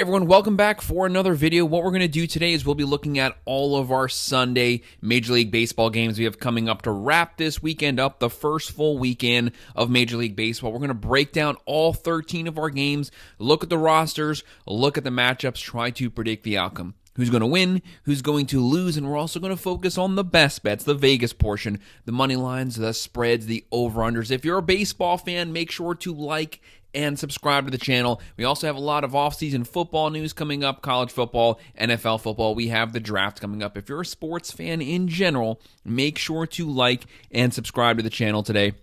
Everyone, welcome back for another video. What we're going to do today is we'll be looking at all of our Sunday Major League Baseball games we have coming up to wrap this weekend up, the first full weekend of Major League Baseball. We're going to break down all 13 of our games, look at the rosters, look at the matchups, try to predict the outcome. Who's going to win, who's going to lose, and we're also going to focus on the best bets, the Vegas portion, the money lines, the spreads, the over-unders. If you're a baseball fan, make sure to like and subscribe to the channel. We also have a lot of off-season football news coming up, college football, NFL football. We have the draft coming up. If you're a sports fan in general, make sure to like and subscribe to the channel today.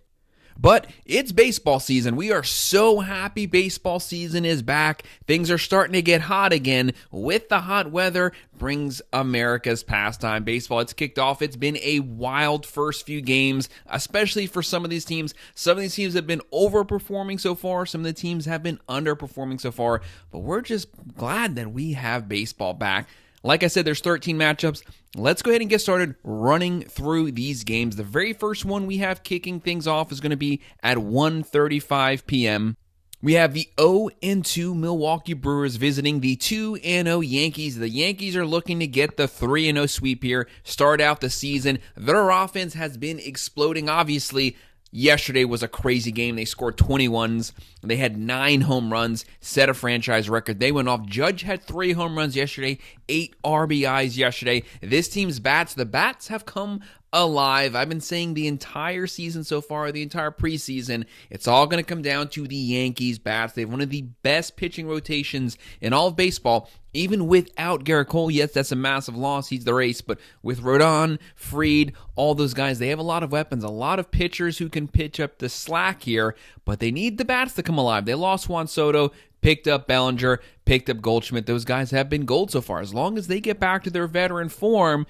But it's baseball season. We are so happy baseball season is back. Things are starting to get hot again. With the hot weather brings America's pastime. Baseball, it's kicked off. It's been a wild first few games, especially for some of these teams. Some of these teams have been overperforming so far. Some of the teams have been underperforming so far. But we're just glad that we have baseball back. Like I said, there's 13 matchups. Let's go ahead and get started running through these games. The very first one we have kicking things off is going to be at 1:35 p.m. We have the 0-2 Milwaukee Brewers visiting the 2-0 Yankees. The Yankees are looking to get the 3-0 sweep here, start out the season. Their offense has been exploding, obviously. Yesterday was a crazy game. They scored 21s. They had 9 home runs, set a franchise record. They went off. Judge had 3 home runs yesterday, 8 RBIs yesterday. This team's bats, the bats have come alive. I've been saying the entire season so far, the entire preseason, it's all going to come down to the Yankees bats. They have one of the best pitching rotations in all of baseball, even without Garrett Cole. Yes, that's a massive loss. He's their ace, but with Rodon, Fried, all those guys, they have a lot of weapons, a lot of pitchers who can pitch up the slack here, but they need the bats to come alive. They lost Juan Soto, picked up Bellinger, picked up Goldschmidt. Those guys have been gold so far. As long as they get back to their veteran form,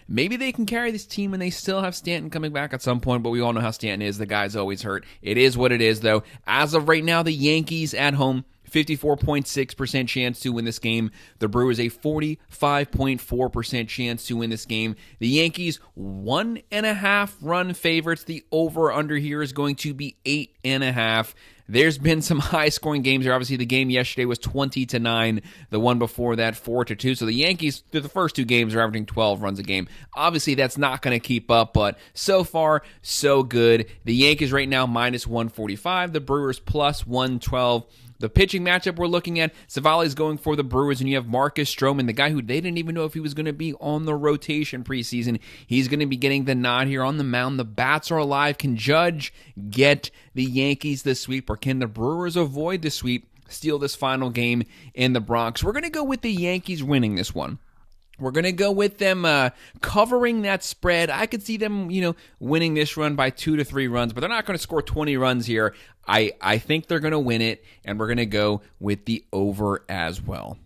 maybe they can carry this team, and they still have Stanton coming back at some point, but we all know how Stanton is. The guy's always hurt. It is what it is, though. As of right now, the Yankees at home, 54.6% chance to win this game. The Brewers, a 45.4% chance to win this game. The Yankees, 1.5 run favorites. The over-under here is going to be 8.5. There's been some high-scoring games here. Obviously, the game yesterday was 20-9. The one before that, 4-2. So the Yankees, through the first 2 games, are averaging 12 runs a game. Obviously, that's not going to keep up, but so far, so good. The Yankees right now, minus 145. The Brewers, plus 112. The pitching matchup we're looking at, Savali's going for the Brewers, and you have Marcus Stroman, the guy who they didn't even know if he was going to be on the rotation preseason. He's going to be getting the nod here on the mound. The bats are alive. Can Judge get the Yankees the sweep, or can the Brewers avoid the sweep, steal this final game in the Bronx? We're going to go with the Yankees winning this one. We're going to go with them covering that spread. I could see them, winning this run by 2 to 3 runs, but they're not going to score 20 runs here. I think they're going to win it, and we're going to go with the over as well.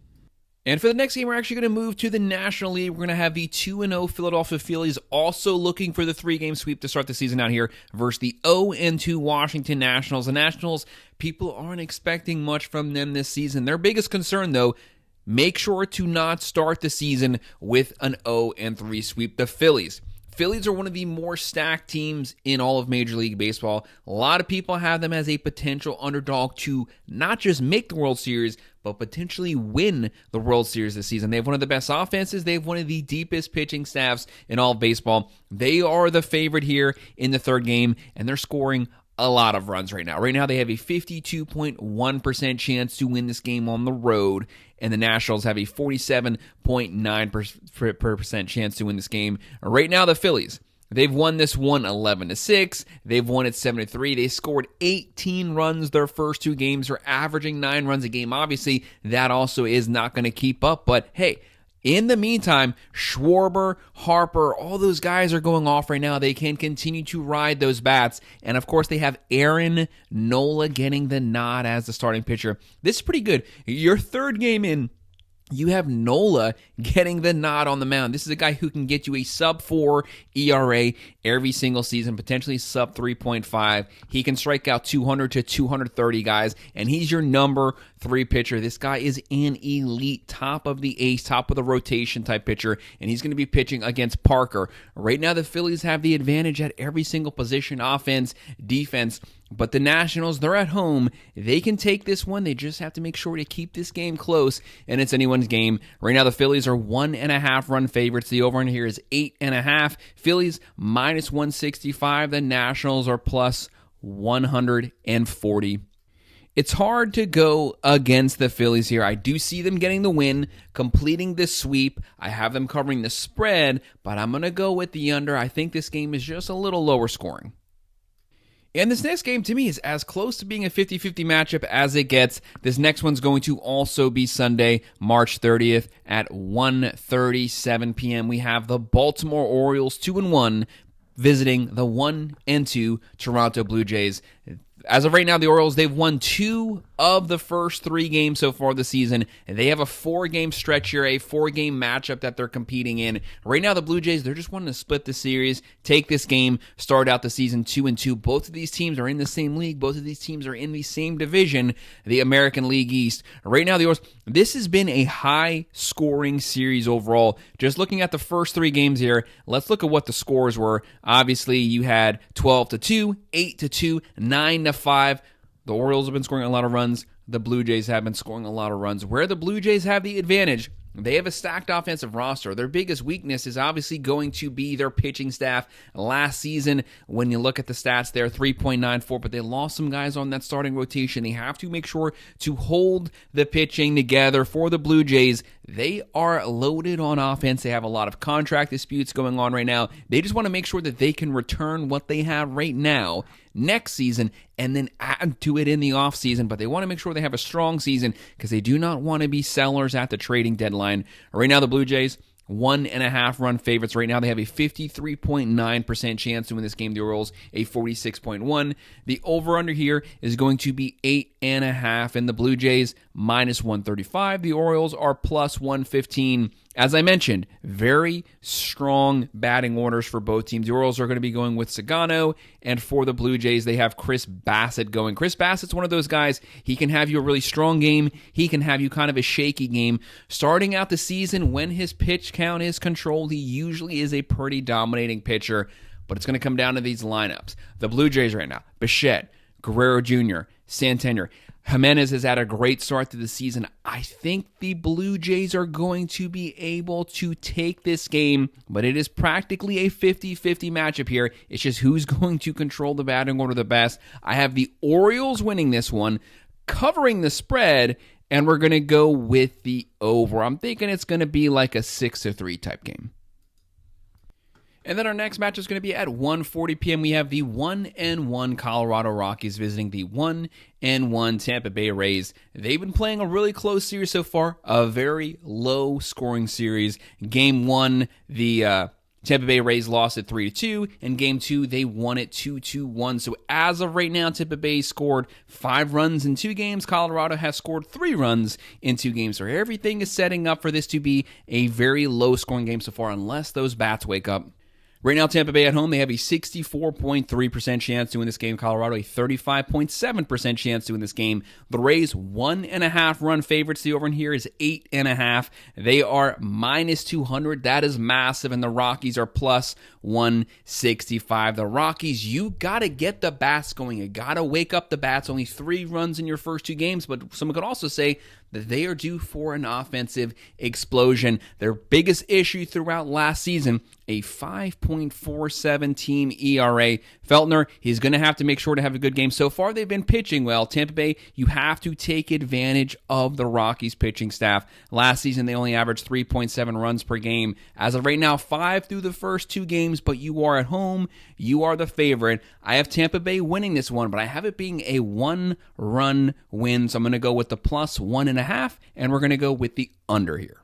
And for the next game, we're actually going to move to the National League. We're going to have the 2-0 Philadelphia Phillies also looking for the 3-game sweep to start the season out here versus the 0-2 Washington Nationals. The Nationals, people aren't expecting much from them this season. Their biggest concern, though, make sure to not start the season with an 0-3 sweep. The Phillies are one of the more stacked teams in all of Major League Baseball. A lot of people have them as a potential underdog to not just make the World Series, but potentially win the World Series this season. They have one of the best offenses. They have one of the deepest pitching staffs in all of baseball. They are the favorite here in the third game, and they're scoring a lot of runs right now. Right now, they have a 52.1% chance to win this game on the road, and the Nationals have a 47.9% chance to win this game. Right now, the Phillies, they've won this one 11-6. They've won it 7-3. They scored 18 runs their first 2 games. They're averaging 9 runs a game. Obviously, that also is not going to keep up, but hey, in the meantime, Schwarber, Harper, all those guys are going off right now. They can continue to ride those bats. And, of course, they have Aaron Nola getting the nod as the starting pitcher. This is pretty good. Your third game in, you have Nola getting the nod on the mound. This is a guy who can get you a sub-4 ERA every single season, potentially sub 3.5. He can strike out 200 to 230 guys, and he's your number 3 pitcher. This guy is an elite, top of the ace, top of the rotation type pitcher, and he's going to be pitching against Parker. Right now, the Phillies have the advantage at every single position, offense, defense, but the Nationals, they're at home. They can take this one. They just have to make sure to keep this game close, and it's anyone's game. Right now, the Phillies are 1.5 run favorites. The over-under here is 8.5. Phillies minus 165. The Nationals are plus 140. It's hard to go against the Phillies here. I do see them getting the win, completing this sweep. I have them covering the spread, but I'm going to go with the under. I think this game is just a little lower scoring. And this next game, to me, is as close to being a 50-50 matchup as it gets. This next one's going to also be Sunday, March 30th at 1:37 p.m. We have the Baltimore Orioles 2-1 visiting the 1-2 Toronto Blue Jays. As of right now, the Orioles, they've won 2 of the first 3 games so far this season. They have a 4-game stretch here, a 4-game matchup that they're competing in. Right now, the Blue Jays, they're just wanting to split the series, take this game, start out the season 2-2. Both of these teams are in the same league. Both of these teams are in the same division, the American League East. Right now, the Orioles, this has been a high-scoring series overall. Just looking at the first 3 games here, let's look at what the scores were. Obviously, you had 12-2, 8-2, 9-5. The Orioles have been scoring a lot of runs. The Blue Jays have been scoring a lot of runs. Where the Blue Jays have the advantage, they have a stacked offensive roster. Their biggest weakness is obviously going to be their pitching staff. Last season, when you look at the stats, they're 3.94, but they lost some guys on that starting rotation. They have to make sure to hold the pitching together for the Blue Jays. They are loaded on offense. They have a lot of contract disputes going on right now. They just want to make sure that they can return what they have right now next season and then add to it in the offseason. But they want to make sure they have a strong season because they do not want to be sellers at the trading deadline. Right now, the Blue Jays, 1.5 run favorites. Right now, they have a 53.9% chance to win this game. The Orioles, a 46.1. The over-under here is going to be 8.5, and the Blue Jays, minus 135. The Orioles are plus 115. As I mentioned, very strong batting orders for both teams. The Orioles are going to be going with Sagano, and for the Blue Jays, they have Chris Bassett going. Chris Bassett's one of those guys, he can have you a really strong game, he can have you kind of a shaky game. Starting out the season, when his pitch count is controlled, he usually is a pretty dominating pitcher, but it's going to come down to these lineups. The Blue Jays right now, Bichette, Guerrero Jr., Santander. Jimenez has had a great start to the season. I think the Blue Jays are going to be able to take this game, but it is practically a 50-50 matchup here. It's just who's going to control the batting order the best. I have the Orioles winning this one, covering the spread, and we're going to go with the over. I'm thinking it's going to be like a 6-3 type game. And then our next match is going to be at 1:40 p.m. We have the 1-1 Colorado Rockies visiting the 1-1 Tampa Bay Rays. They've been playing a really close series so far, a very low-scoring series. Game 1, the Tampa Bay Rays lost it 3-2. In Game 2, they won it 2-1. So as of right now, Tampa Bay scored 5 runs in 2 games. Colorado has scored 3 runs in 2 games. So everything is setting up for this to be a very low-scoring game so far, unless those bats wake up. Right now, Tampa Bay at home, they have a 64.3% chance to win this game. Colorado, a 35.7% chance to win this game. The Rays, 1.5 run favorites. The over in here is 8.5. They are minus 200. That is massive. And the Rockies are plus 165. The Rockies, you got to get the bats going. You got to wake up the bats. Only 3 runs in your first 2 games. But someone could also say that they are due for an offensive explosion. Their biggest issue throughout last season, a 5.47 team ERA. Feltner, he's going to have to make sure to have a good game. So far, they've been pitching well. Tampa Bay, you have to take advantage of the Rockies pitching staff. Last season, they only averaged 3.7 runs per game. As of right now, 5 through the first 2 games, but you are at home. You are the favorite. I have Tampa Bay winning this one, but I have it being a 1-run win. So I'm going to go with the plus 1.5, and we're going to go with the under here.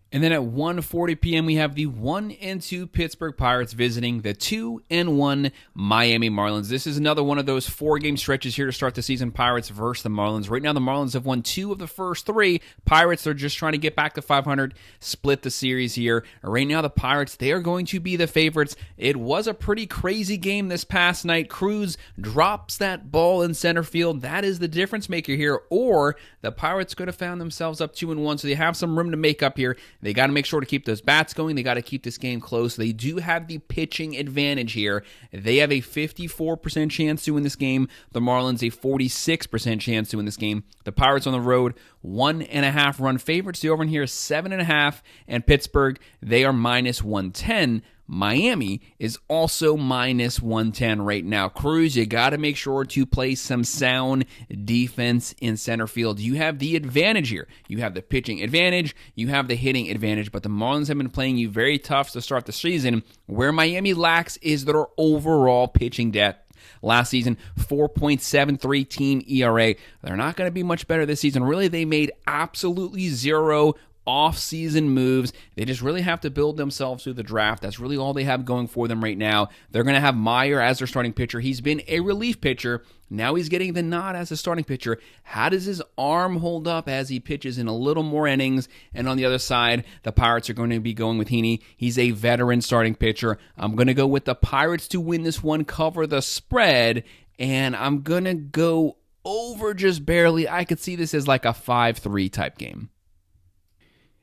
And then at 1:40 p.m., we have the 1-2 Pittsburgh Pirates visiting the 2-1 Miami Marlins. This is another one of those 4-game stretches here to start the season. Pirates versus the Marlins. Right now, the Marlins have won 2 of the first 3. Pirates are just trying to get back to 500, split the series here. Right now, the Pirates, they are going to be the favorites. It was a pretty crazy game this past night. Cruz drops that ball in center field. That is the difference maker here. Or the Pirates could have found themselves up 2-1, so they have some room to make up here. They got to make sure to keep those bats going. They got to keep this game close. They do have the pitching advantage here. They have a 54% chance to win this game. The Marlins a 46% chance to win this game. The Pirates on the road, 1.5 run favorites. The over in here is 7.5. And Pittsburgh, they are minus 110. Miami is also minus 110 right now. Cruz, you got to make sure to play some sound defense in center field. You have the advantage here. You have the pitching advantage. You have the hitting advantage. But the Marlins have been playing you very tough to start the season. Where Miami lacks is their overall pitching depth. Last season, 4.73 team ERA. They're not going to be much better this season. Really, they made absolutely zero off-season moves. They just really have to build themselves through the draft. That's really all they have going for them right now. They're going to have Meyer as their starting pitcher. He's been a relief pitcher. Now he's getting the nod as a starting pitcher. How does his arm hold up as he pitches in a little more innings? And on the other side, the Pirates are going to be going with Heaney. He's a veteran starting pitcher. I'm going to go with the Pirates to win this one, cover the spread, and I'm going to go over just barely. I could see this as like a 5-3 type game.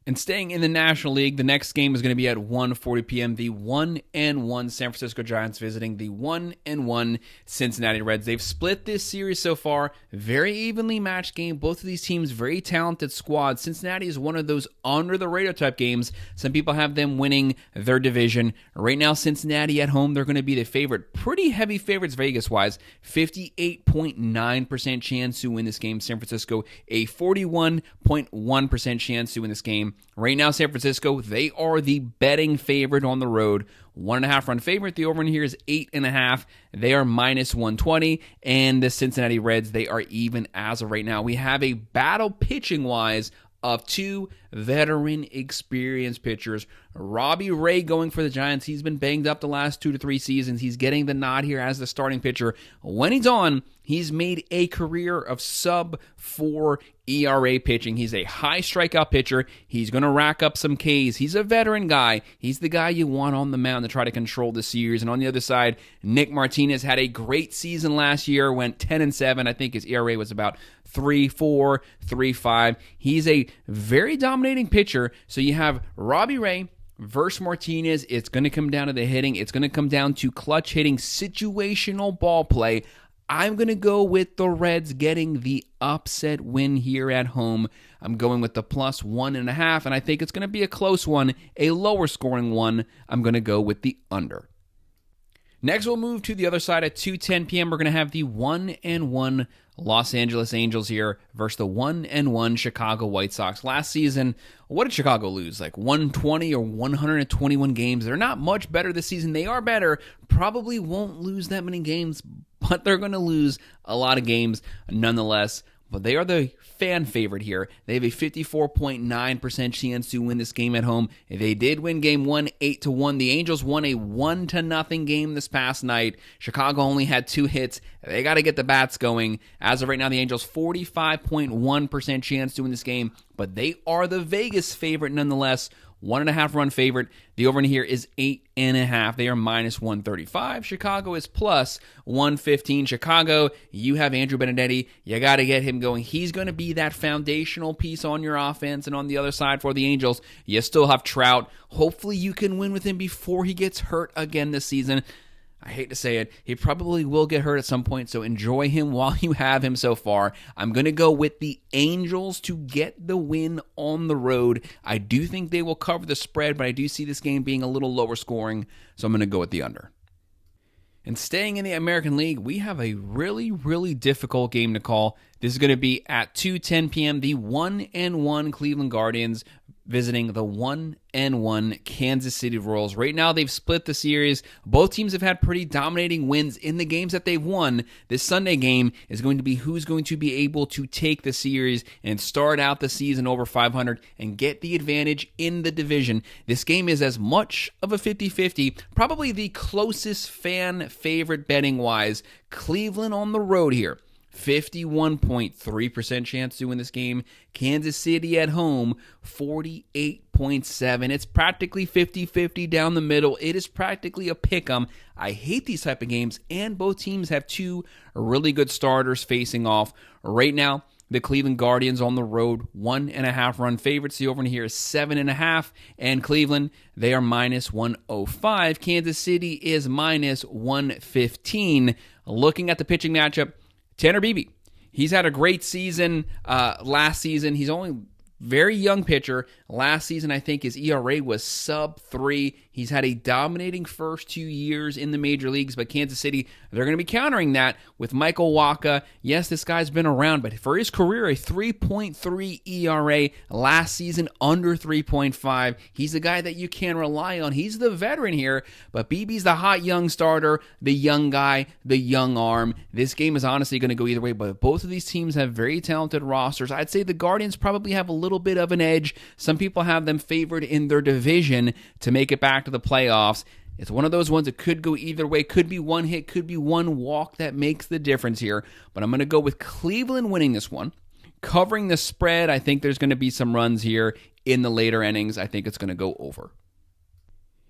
And staying in the National League, the next game is going to be at 1:40 p.m. The 1-1 San Francisco Giants visiting the 1-1 Cincinnati Reds. They've split this series so far. Very evenly matched game. Both of these teams, very talented squads. Cincinnati is one of those under-the-radar type games. Some people have them winning their division. Right now, Cincinnati at home, they're going to be the favorite. Pretty heavy favorites Vegas-wise. 58.9% chance to win this game. San Francisco, a 41.1% chance to win this game. Right now, San Francisco, they are the betting favorite on the road. 1.5 run favorite. The over in here is 8.5. They are minus 120. And the Cincinnati Reds, they are even as of right now. We have a battle pitching-wise of 2 veteran experienced pitchers. Robbie Ray going for the Giants. He's been banged up the last 2 to 3 seasons. He's getting the nod here as the starting pitcher. When he's on, he's made a career of sub-4 ERA pitching. He's a high strikeout pitcher. He's going to rack up some Ks. He's a veteran guy. He's the guy you want on the mound to try to control the series. And on the other side, Nick Martinez had a great season last year, went 10-7. I think his ERA was about 3.4, 3.5. He's a very dominating pitcher. So you have Robbie Ray versus Martinez. It's going to come down to the hitting. It's going to come down to clutch hitting, situational ball play. I'm going to go with the Reds getting the upset win here at home. I'm going with the plus 1.5, and I think it's going to be a close one, a lower scoring one. I'm going to go with the under. Next, we'll move to the other side at 2:10 p.m. We're going to have the 1-1 Los Angeles Angels here versus the 1-1 Chicago White Sox. Last season, what did Chicago lose? Like 120 or 121 games. They're not much better this season. They are better. Probably won't lose that many games, but they're going to lose a lot of games nonetheless. But they are the fan favorite here. They have a 54.9% chance to win this game at home. They did win game 1, 8-1. The Angels won a 1-0 game this past night. Chicago only had 2 hits. They got to get the bats going. As of right now, the Angels 45.1% chance to win this game, but they are the Vegas favorite nonetheless. 1.5 run favorite. The over in here is 8.5. They are minus 135. Chicago is plus 115. Chicago, you have Andrew Benintendi. You got to get him going. He's going to be that foundational piece on your offense. And on the other side for the Angels, you still have Trout. Hopefully you can win with him before he gets hurt again this season. I hate to say it, he probably will get hurt at some point, so enjoy him while you have him so far. I'm going to go with the Angels to get the win on the road. I do think they will cover the spread, but I do see this game being a little lower scoring, so I'm going to go with the under. And staying in the American League, we have a really, really difficult game to call. This is going to be at 2:10 p.m. The 1-1 Cleveland Guardians visiting the 1-1 Kansas City Royals. Right now, they've split the series. Both teams have had pretty dominating wins in the games that they've won. This Sunday game is going to be who's going to be able to take the series and start out the season over 500 and get the advantage in the division. This game is as much of a 50-50, probably the closest fan favorite betting-wise. Cleveland on the road here. 51.3% chance to win this game. Kansas City at home, 48.7%. It's practically 50-50 down the middle. It is practically a pick-em. I hate these type of games, and both teams have two really good starters facing off. Right now, the Cleveland Guardians on the road, 1.5 run favorites. The over here is 7.5. And Cleveland, they are minus 105. Kansas City is minus 115. Looking at the pitching matchup, Tanner Beebe, he's had a great season last season. He's only very young pitcher. Last season, I think his ERA was sub-3. He's had a dominating first 2 years in the major leagues, but Kansas City, they're going to be countering that with Michael Wacha. Yes, this guy's been around, but for his career, a 3.3 ERA. Last season, under 3.5. He's the guy that you can rely on. He's the veteran here, but Beebe's the hot young starter, the young guy, the young arm. This game is honestly going to go either way, but both of these teams have very talented rosters. I'd say the Guardians probably have a little bit of an edge. Some people have them favored in their division to make it back to the playoffs. It's one of those ones that could go either way. Could be one hit, could be one walk that makes the difference here. But I'm going to go with Cleveland winning this one. Covering the spread, I think there's going to be some runs here in the later innings. I think it's going to go over.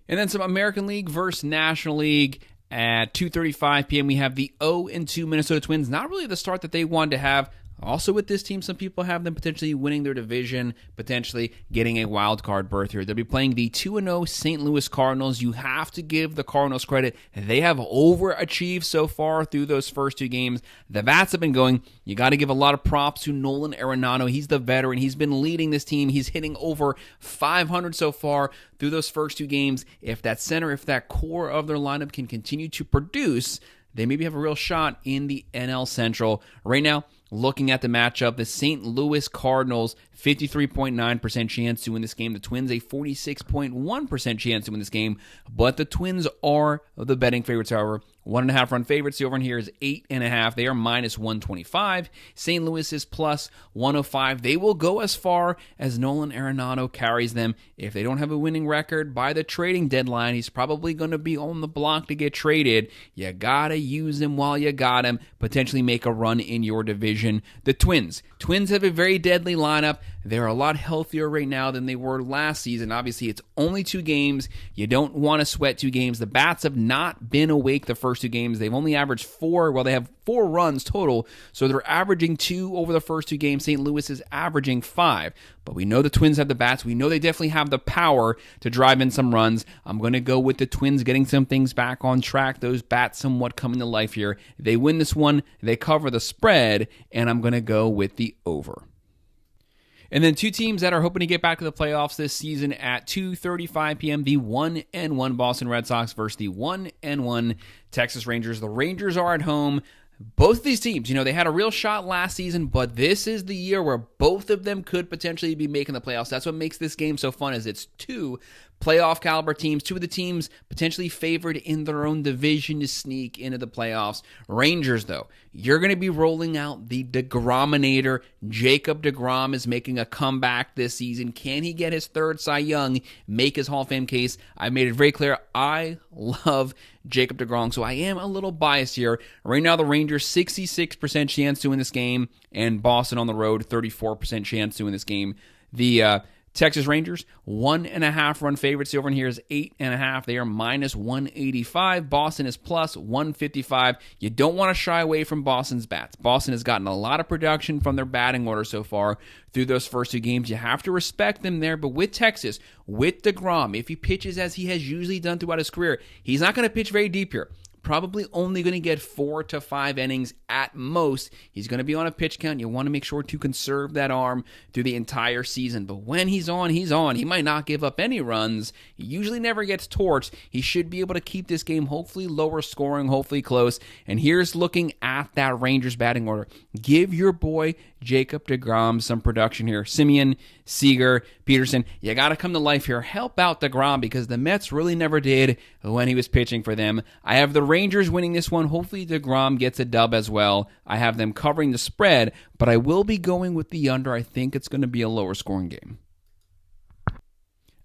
And then some American League versus National League. At 2:35 p.m., we have the 0-2 Minnesota Twins. Not really the start that they wanted to have. Also with this team, some people have them potentially winning their division, potentially getting a wild card berth here. They'll be playing the 2-0 St. Louis Cardinals. You have to give the Cardinals credit. They have overachieved so far through those first two games. The bats have been going. You got to give a lot of props to Nolan Arenado. He's the veteran. He's been leading this team. He's hitting over 500 so far through those first two games. If that center, if that core of their lineup can continue to produce, they maybe have a real shot in the NL Central. Right now, looking at the matchup, the St. Louis Cardinals, 53.9% chance to win this game. The Twins, a 46.1% chance to win this game. But the Twins are the betting favorites, however. 1.5 run favorites. The over in here is 8.5. They are minus 125. St. Louis is plus 105. They will go as far as Nolan Arenado carries them. If they don't have a winning record by the trading deadline, he's probably going to be on the block to get traded. You got to use him while you got him. Potentially make a run in your division. The Twins have a very deadly lineup. They're a lot healthier right now than they were last season. Obviously, it's only 2 games. You don't want to sweat 2 games. The bats have not been awake the first 2 games. They've only averaged 4. Well, they have 4 runs total, so they're averaging 2 over the first 2 games. St. Louis is averaging 5. But we know the Twins have the bats. We know they definitely have the power to drive in some runs. I'm going to go with the Twins getting some things back on track. Those bats somewhat coming to life here. They win this one. They cover the spread, and I'm going to go with the over. And then 2 teams that are hoping to get back to the playoffs this season at 2:35 p.m., the 1-1 Boston Red Sox versus the 1-1 Texas Rangers. The Rangers are at home. Both of these teams, they had a real shot last season, but this is the year where both of them could potentially be making the playoffs. That's what makes this game so fun, is it's 2 playoff caliber teams, 2 of the teams potentially favored in their own division to sneak into the playoffs. Rangers, though, you're going to be rolling out the DeGrominator. Jacob DeGrom is making a comeback this season. Can he get his 3rd Cy Young, make his Hall of Fame case? I made it very clear. I love Jacob DeGrom, so I am a little biased here. Right now, the Rangers, 66% chance to win this game, and Boston on the road, 34% chance to win this game. The Texas Rangers, 1.5 run favorites. The over in here is 8.5. They are minus 185. Boston is plus 155. You don't want to shy away from Boston's bats. Boston has gotten a lot of production from their batting order so far through those first 2 games. You have to respect them there. But with Texas, with DeGrom, if he pitches as he has usually done throughout his career, he's not going to pitch very deep here. Probably only going to get 4 to 5 innings at most. He's going to be on a pitch count. You want to make sure to conserve that arm through the entire season. But when he's on, he's on. He might not give up any runs. He usually never gets torched. He should be able to keep this game hopefully lower scoring, hopefully close. And here's looking at that Rangers batting order. Give your boy Jacob deGrom some production here. Simeon, Seager, Peterson, you got to come to life here. Help out deGrom because the Mets really never did when he was pitching for them. I have the Rangers winning this one. Hopefully deGrom gets a dub as well. I have them covering the spread, but I will be going with the under. I think it's going to be a lower scoring game.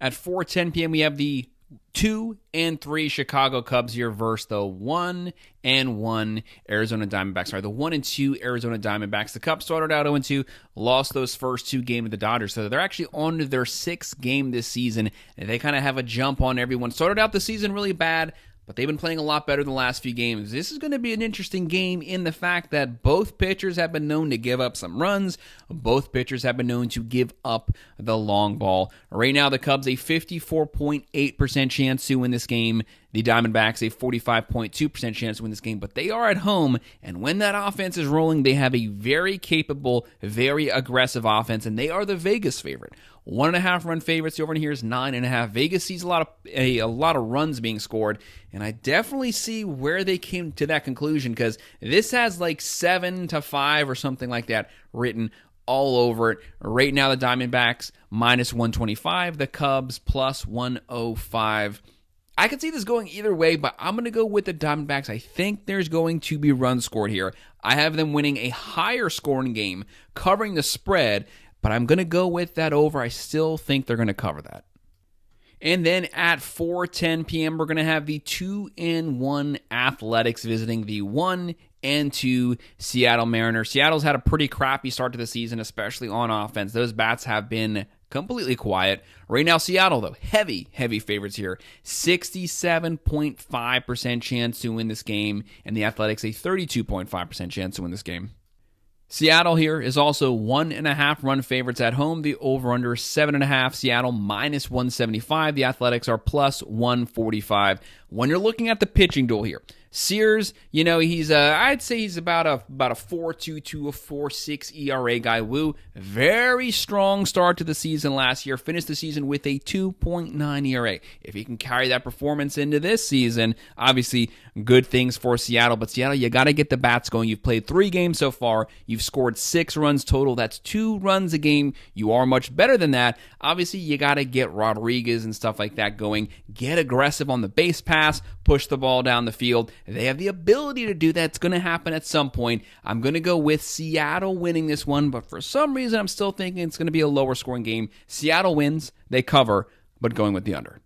At 4:10 p.m., we have the 2-3 Chicago Cubs here versus the 1-1 Arizona Diamondbacks. Sorry, the 1-2 Arizona Diamondbacks. The Cubs started out 0-2, lost those first 2 games of the Dodgers, so they're actually on to their 6th game this season, and they kind of have a jump on everyone. Started out the season really bad, but they've been playing a lot better the last few games. This is going to be an interesting game in the fact that both pitchers have been known to give up some runs. Both pitchers have been known to give up the long ball. Right now, the Cubs a 54.8% chance to win this game. The Diamondbacks a 45.2% chance to win this game, but they are at home, and when that offense is rolling, they have a very capable, very aggressive offense, and they are the Vegas favorite. 1.5 run favorites. The over here is 9.5. Vegas sees a lot of runs being scored, and I definitely see where they came to that conclusion because this has like 7-5 or something like that written all over it. Right now, the Diamondbacks minus 125, the Cubs plus 105. I could see this going either way, but I'm going to go with the Diamondbacks. I think there's going to be runs scored here. I have them winning a higher scoring game, covering the spread, but I'm going to go with that over. I still think they're going to cover that. And then at 4:10 p.m., we're going to have the 2-1 Athletics visiting the 1-2 Seattle Mariners. Seattle's had a pretty crappy start to the season, especially on offense. Those bats have been completely quiet. Right now, Seattle, though, heavy favorites here. 67.5% chance to win this game, and the Athletics a 32.5% chance to win this game. Seattle here is also 1.5 run favorites at home. The over-under 7.5. Seattle minus 175. The Athletics are plus 145. When you're looking at the pitching duel here, Sears, he's I'd say he's about a 4.2 to a 4.6 ERA guy. Woo, very strong start to the season last year. Finished the season with a 2.9 ERA. If he can carry that performance into this season, obviously good things for Seattle. But Seattle, you got to get the bats going. You've played 3 games so far. You've scored 6 runs total. That's 2 runs a game. You are much better than that. Obviously, you got to get Rodriguez and stuff like that going. Get aggressive on the base pass. Push the ball down the field. They have the ability to do that. It's going to happen at some point. I'm going to go with Seattle winning this one, but for some reason, I'm still thinking it's going to be a lower scoring game. Seattle wins. They cover, but going with the under.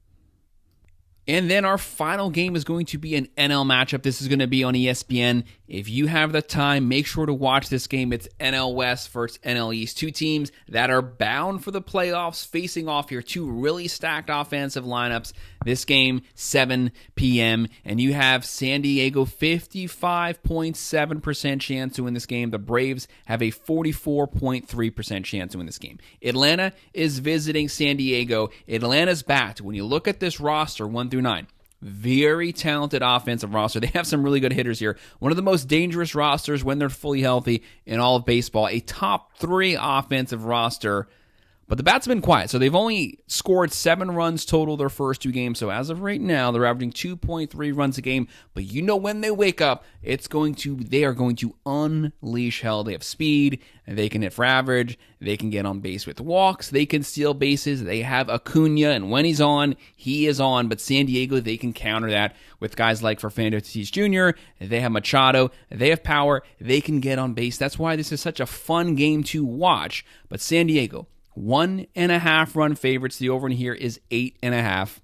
And then our final game is going to be an NL matchup. This is going to be on ESPN. If you have the time, make sure to watch this game. It's NL West versus NL East. 2 teams that are bound for the playoffs, facing off here. 2 really stacked offensive lineups. This game, 7 p.m. And you have San Diego, 55.7% chance to win this game. The Braves have a 44.3% chance to win this game. Atlanta is visiting San Diego. Atlanta's backed. When you look at this roster, 1 through 9, very talented offensive roster. They have some really good hitters here. One of the most dangerous rosters when they're fully healthy in all of baseball. A top 3 offensive roster. But the bats have been quiet, so they've only scored 7 runs total their first 2 games. So as of right now, they're averaging 2.3 runs a game. But when they wake up, they are going to unleash hell. They have speed, and they can hit for average. They can get on base with walks. They can steal bases. They have Acuna, and when he's on, he is on. But San Diego, they can counter that with guys like Fernando Tatis Jr. They have Machado. They have power. They can get on base. That's why this is such a fun game to watch. But San Diego, 1.5 run favorites. The over in here is 8.5.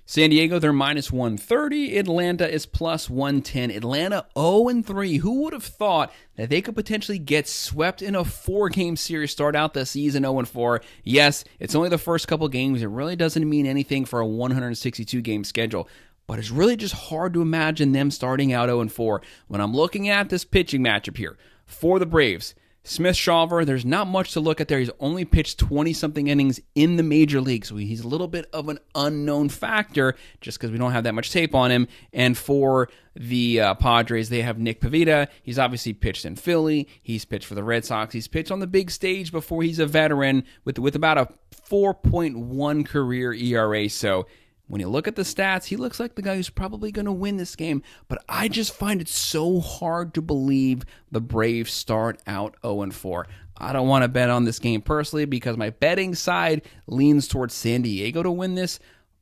San Diego, they're minus 130. Atlanta is plus 110. Atlanta 0-3. Who would have thought that they could potentially get swept in a 4-game series, start out the season 0-4? Yes, it's only the first couple games. It really doesn't mean anything for a 162-game schedule. But it's really just hard to imagine them starting out 0-4. When I'm looking at this pitching matchup here for the Braves, Smith-Shawver, there's not much to look at there. He's only pitched 20-something innings in the major league, so he's a little bit of an unknown factor just because we don't have that much tape on him. And for the Padres, they have Nick Pivetta. He's obviously pitched in Philly. He's pitched for the Red Sox. He's pitched on the big stage before. He's a veteran with about a 4.1 career ERA, so when you look at the stats, he looks like the guy who's probably going to win this game. But I just find it so hard to believe the Braves start out 0-4. I don't want to bet on this game personally because my betting side leans towards San Diego to win this.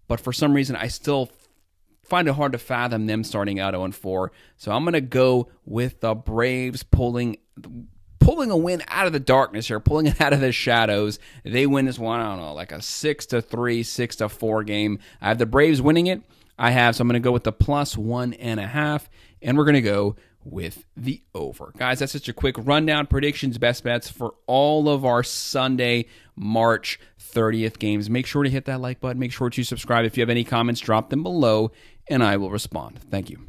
But for some reason, I still find it hard to fathom them starting out 0-4. So I'm going to go with the Braves pulling a win out of the darkness here, pulling it out of the shadows. They win this one, I don't know, like a 6-3, 6-4 game. I have the Braves winning it. So I'm going to go with the +1.5, and we're going to go with the over. Guys, that's just a quick rundown, predictions, best bets for all of our Sunday, March 30th games. Make sure to hit that like button. Make sure to subscribe. If you have any comments, drop them below, and I will respond. Thank you.